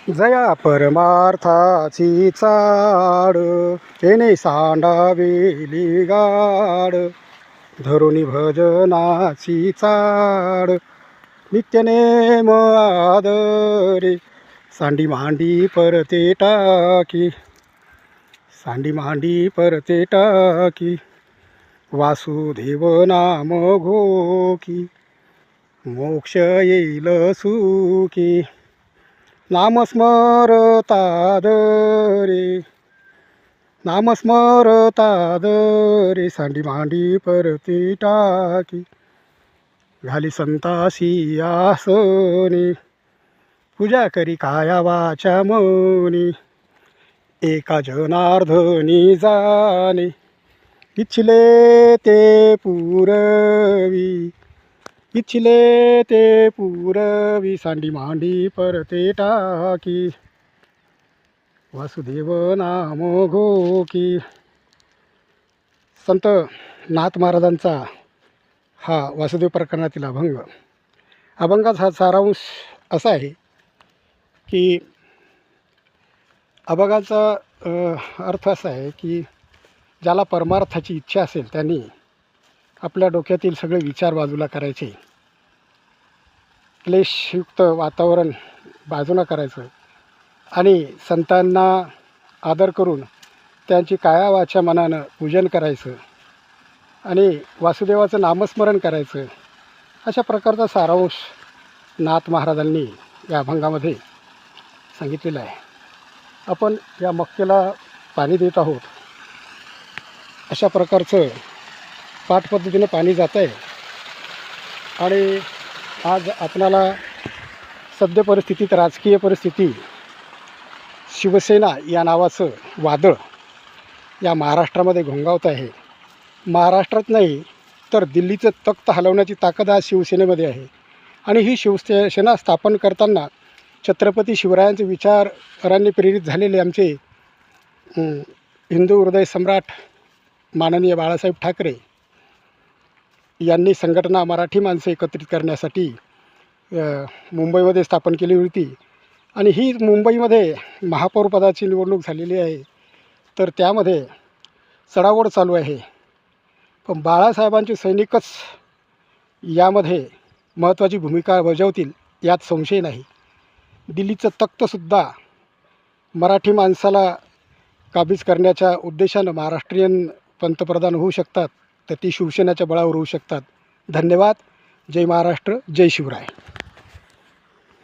Jaya परमार्थाची Chad, येणे सांडावेली गाड, धरुणी भजनाची चाड, नित्यनेम आदरे, सांडी मांडी परते टाकी, सांडी मांडी परते टाकी, वासुदेव नाम घोकी, मोक्ष येईल सुखी, नामस्मरतादरे, नामस्मरतादरे, सांडी मांडी परती टाकी, घाली संतासी आसनी, पूजा करी काया वाचा मनी, एका जनार्दनी जाणे, इच्छिले ते पुरवी, इच्छिले ते पुरवी, सांडी मांडी परते टाकी, वासुदेव नाम घोकी. संत नाथ महाराजांचा हा वासुदेव प्रकरणातील अभंग. अभंगाचा सारांश असा आहे की अभंगाचा अर्थ असा आहे की ज्याला परमार्थाची इच्छा असेल त्यांनी आपल्या डोक्यातील सगळे विचार बाजूला करायचे, क्लेशयुक्त वातावरण बाजूला करायचं आणि संतांना आदर करून त्यांची काया वाचा मनानं पूजन करायचं आणि वासुदेवाचं नामस्मरण करायचं. अशा प्रकारचा सारांश नाथ महाराजांनी या अभंगामध्ये सांगितलेला आहे. आपण या मक्केला पाणी देत आहोत. अशा प्रकारचं पाठ पद्धतीनं पाणी जात आहे आणि आज आपणाला सद्य परिस्थितीत, राजकीय परिस्थिती, शिवसेना या नावाचं वादळ या महाराष्ट्रामध्ये घोंगावत आहे. महाराष्ट्रात नाही तर दिल्लीचं तख्त हलवण्याची ताकद आज शिवसेनेमध्ये आहे आणि ही शिवसेना स्थापन करताना छत्रपती शिवरायांचे विचारांनी प्रेरित झालेले आमचे हिंदू हृदय सम्राट माननीय बाळासाहेब ठाकरे यांनी संघटना मराठी माणसं एकत्रित करण्यासाठी मुंबईमध्ये स्थापन केली होती आणि ही मुंबईमध्ये महापौरपदाची निवडणूक झालेली आहे. तर त्यामध्ये चढाओढ चालू आहे. पण बाळासाहेबांचे सैनिकच यामध्ये महत्त्वाची भूमिका बजावतील यात संशय नाही. दिल्लीचं तख्तसुद्धा मराठी माणसाला काबीज करण्याच्या उद्देशानं महाराष्ट्रीयन पंतप्रधान होऊ शकतात, तर ती शिवसेनेच्या बळावर होऊ शकतात. धन्यवाद. जय महाराष्ट्र, जय शिवराय.